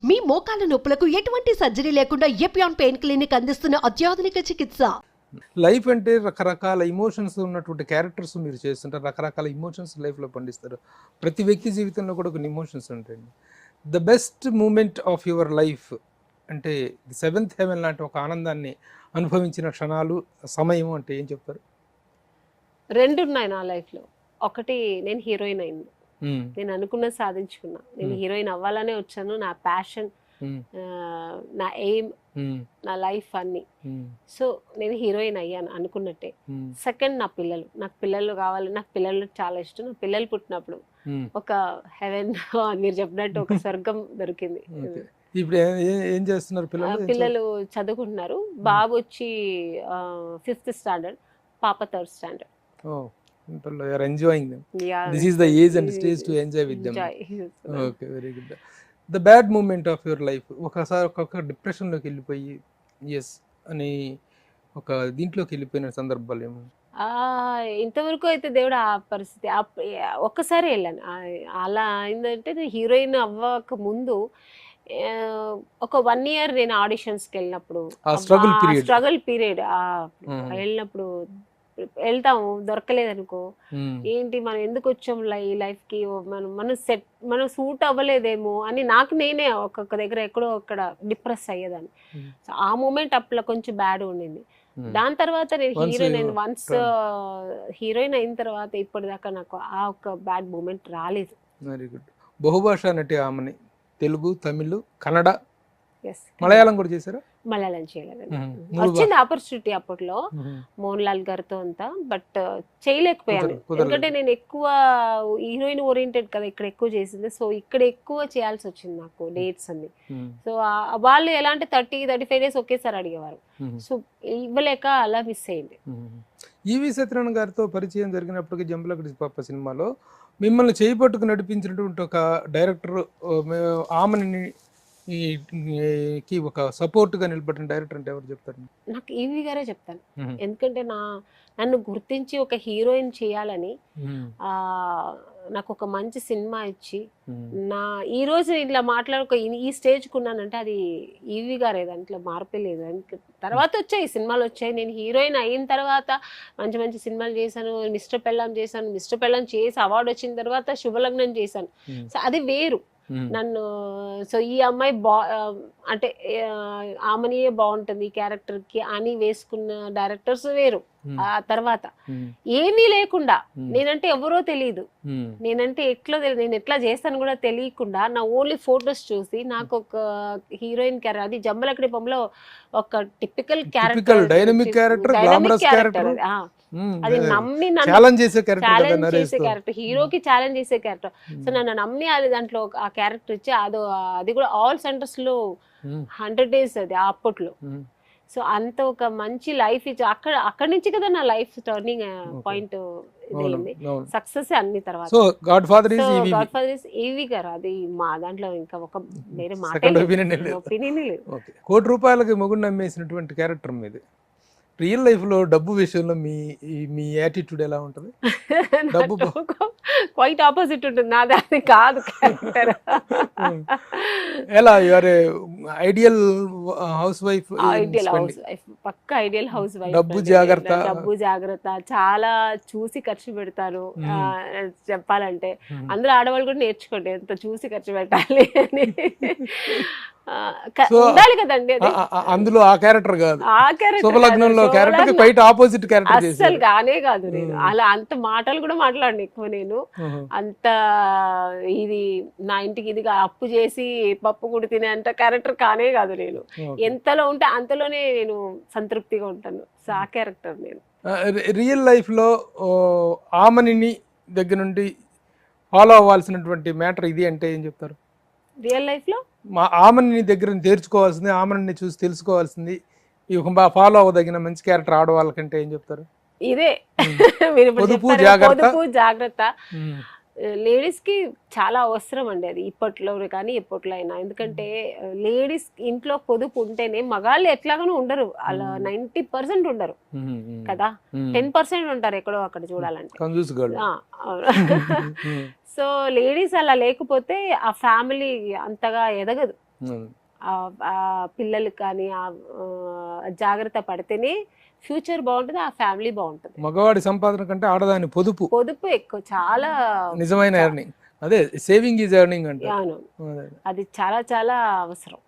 మీ మోకాల నొప్పులకు ఎటువంటి సర్జరీ లేకుండా ఎపియాన్ పెయిన్ క్లినిక్ అందిస్తున్న అత్యాధునిక చికిత్స. లైఫ్ అంటే రకరకాల ఇమోషన్స్ ఉన్నటువంటి క్యారెక్టర్స్ మీరు చేస్తుంటారు, రకరకాల ఇమోషన్స్ లైఫ్లో పండిస్తారు. ప్రతి వ్యక్తి జీవితంలో కూడా కొన్ని ఇమోషన్స్ ఉంటాయండి. The best moment of your life అంటే సెవెంత్ హెవెన్ లాంటి ఒక ఆనందాన్ని అనుభవించిన క్షణాలు, సమయం అంటే ఏం చెప్తారు? రెండు ఉన్నాయి నా లైఫ్లో. ఒకటి, నేను హీరోయిన్ అయింది. నేను అనుకున్నది సాధించుకున్నా. నేను హీరోయిన్ అవ్వాలనే వచ్చాను. నా ప్యాషన్, నా ఎయిమ్, నా లైఫ్ అన్ని. సో నేను హీరోయిన్ అయ్యాను అనుకున్నట్టే. సెకండ్, నా పిల్లలు. నాకు పిల్లలు కావాలి. నాకు పిల్లలు చాలా ఇష్టం. నా పిల్లలు పుట్టినప్పుడు ఒక హెవెన్, మీరు చెప్పినట్టు ఒక స్వర్గం దొరికింది. ఇప్పుడు ఏం చేస్తున్నారు పిల్లలు? చదువుకుంటున్నారు. బాబు వచ్చి 5th స్టాండర్డ్, పాప 3rd standard. you are enjoying them. Yeah, this is the age and stage to enjoy with them. Okay, very good. The bad moment of your life, ఒకసారి ఒక డిప్రెషన్ లోకి వెళ్ళిపోయి ఎస్ అని ఒక దీంట్లోకి వెళ్ళిపోయిన సందర్భాలు ఏమో? ఇంతవరకు అయితే దేవుడు ఆ పరిస్థితి ఒక్కసారి వెళ్ళాను. అలా అయిందంటే, నేను హీరోయిన్ అవ్వక ముందు ఒక 1 year నేను ఆడిషన్స్కి వెళ్ళినప్పుడు, స్ట్రగుల్ పీరియడ్ వెళ్ళినప్పుడు, వెళ్తాము దొరకలేదనుకో, ఏంటి మనం ఎందుకు వచ్చాం ఈ లైఫ్కి, మనం సూట్ అవ్వలేదేమో అని నాకు నేనే ఒక్కొక్క దగ్గర ఎక్కడో అక్కడ డిప్రెస్ అయ్యేదాన్ని. సో ఆ మూమెంట్ అప్పుడు కొంచెం బ్యాడ్ ఉండింది. దాని తర్వాత నేను వన్స్ హీరోయిన్ అయిన తర్వాత ఇప్పటిదాకా నాకు ఆ ఒక బ్యాడ్ మూమెంట్ రాలేదు. Very good. బహుభాషా నటి ఆమెని. తెలుగు, తమిళ్, కన్నడ, మలయాళం కూడా చేశారా? మలయాళం చేయలేదండి. వచ్చింది ఆపర్చునిటీ అప్పట్లో మోహన్ లాల్ గారితో అంతా, బట్ చేయలేకపోయాను. ఎందుకంటే నేను ఎక్కువ హీరోయిన్ ఓరియంటెడ్ కదా, ఇక్కడ ఎక్కువ చేసింది. సో ఇక్కడ ఎక్కువ చేయాల్సి వచ్చింది నాకు డేట్స్ అన్ని. సో వాళ్ళు ఎలా అంటే 30-35 days ఒకేసారి అడిగేవారు. సో ఇవ్వలేక అలా మిస్ అయింది. ఈవి సత్యనారాయణ గారితో పరిచయం జరిగినప్పటికీ జంబలకడి పాప సినిమాలో మిమ్మల్ని చేయిపట్టుకు నడిపించినటువంటి ఒక డైరెక్టర్, ఆమెని కి ఒక సపోర్ట్ గా నిలబడిన డైరెక్టర్ అంటే ఎవరు చెప్తారు? నాకు ఈవి గారే చెప్తాను. ఎందుకంటే నన్ను గుర్తించి ఒక హీరోయిన్ చేయాలని నాకు ఒక మంచి సినిమా ఇచ్చి, ఈ రోజు ఇట్లా మాట్లాడుకో ఈ స్టేజ్కి ఉన్నానంటే అది ఈవి గారే, దాంట్లో మార్పే లేదు. తర్వాత వచ్చాయి సినిమాలు వచ్చాయి. నేను హీరోయిన్ అయిన తర్వాత మంచి మంచి సినిమాలు చేశాను. మిస్టర్ పెళ్ళాం చేశాను. మిస్టర్ పెళ్ళాం చేసి అవార్డు వచ్చిన తర్వాత శుభలగ్నం చేశాను. సో అది వేరు. నన్ను సో ఈ అమ్మాయి అంటే ఆమెనియే బాగుంటుంది ఈ క్యారెక్టర్ కి అని వేసుకున్న డైరెక్టర్స్ వేరు. ఆ తర్వాత ఏమీ లేకుండా, నేనంటే ఎవరో తెలియదు, నేనంటే నేను ఎట్లా చేస్తాను కూడా తెలియకుండా, నా ఓన్లీ ఫొటోస్ చూసి నాకు ఒక హీరోయిన్ క్యారెక్టర్, అది జంబలకడి బొమ్మలో ఒక టిపికల్ క్యారెక్టర్, డైనమిక్ క్యారెక్టర్, అది నమ్మి ఛాలెంజ్ చేసే క్యారెక్టర్, హీరోకి ఛాలెంజ్ చేసే క్యారెక్టర్. సో నన్ను నమ్మి అది దాంట్లో ఆ క్యారెక్టర్ ఇచ్చి అది కూడా ఆల్ సెంటర్స్ లో 100 days అది అప్పట్లో. సో అంత ఒక మంచి లైఫ్ ఇచ్చి అక్కడి నుంచి కదా నా లైఫ్ టర్నింగ్ పాయింట్ సక్సెస్ అన్ని. తర్వాత గాడ్ ఫాదర్ ఇస్ ఈవి గారు, అది మా దాంట్లో ఇంకా ఒక వేరే మాట ఒపీనియన్ లేదు. ₹1 కోటి మొగుడు నమ్మేసినటువంటి క్యారెక్టర్ మీద రియల్ లైఫ్ లో డబ్బు విషయంలో మీ యాటిట్యూడ్ ఎలా ఉంటుంది? డబ్బు క్వైట్ ఆపోజిట్ ఉంటుంది. నాది కాదు క్యారెక్టర్. ఎలా యువర్ ఐడియల్ హౌస్ వైఫ్? పక్కా ఐడియల్ హౌస్ వైఫ్. డబ్బు జాగ్రత్త, చాలా చూసి ఖర్చు పెడతాను. చెప్పాలంటే అందరూ ఆడవాళ్ళు కూడా నేర్చుకోండి ఎంత చూసి ఖర్చు పెట్టాలి అని. ఉండాలి కదండి. అందులో ఆ క్యారెక్టర్ కాదు, శుభలగ్నంలో క్యారెక్టర్ క్వైట్ ఆపోజిట్ క్యారెక్టర్. అసలు కానే కాదు. నేను అలా అంత మాటలు కూడా మాట్లాడను ఎక్కువ. నేను అంత ఇది నా ఇంటికి ఇదిగా అప్పు చేసి పప్పు కూడా తినే అంత క్యారెక్టర్ కానే కాదు. నేను ఎంతలో ఉంటే అంతలోనే నేను సంతృప్తిగా ఉంటాను. సో ఆ క్యారెక్టర్ నేను. రియల్ లైఫ్ లో ఆమెని దగ్గర నుండి ఫాలో అవ్వాల్సినటువంటి మ్యాటర్ ఇది అంటే ఏం చెప్తారు? రియల్ లైఫ్ లో ఆమెని దగ్గర నేర్చుకోవాల్సింది, ఆమెని చూసి తెలుసుకోవాల్సింది, ఫాలో అవ్వదగిన మంచి క్యారెక్టర్ ఆడవాళ్ళకంటే ఏం చెప్తారు? ఇదే పొదుపు జాగ్రత్త. లేడీస్ కి చాలా అవసరం అండి అది, ఇప్పట్లో కానీ ఎప్పట్లో అయినా. ఎందుకంటే లేడీస్ ఇంట్లో పొదుపు ఉంటేనే, మగాళ్ళు ఎట్లాగానూ ఉండరు అలా, 90% ఉండరు కదా, 10% ఉంటారు ఎక్కడో అక్కడ చూడాలంటే. సో లేడీస్ అలా లేకపోతే ఆ ఫ్యామిలీ అంతగా ఎదగదు. ఆ పిల్లలు కానీ జాగ్రత్త పడితేనే ఫ్యూచర్ బాగుంటుంది, ఆ ఫ్యామిలీ బాగుంటుంది. మగవాడి సంపాదన కంటే ఆడదాని పొదుపు పొదుపు ఎక్కువ, చాలా నిజమైన ఎర్నింగ్. అదే సేవింగ్ ఈజ్ ఎర్నింగ్ అంటే అవును, అది చాలా చాలా అవసరం.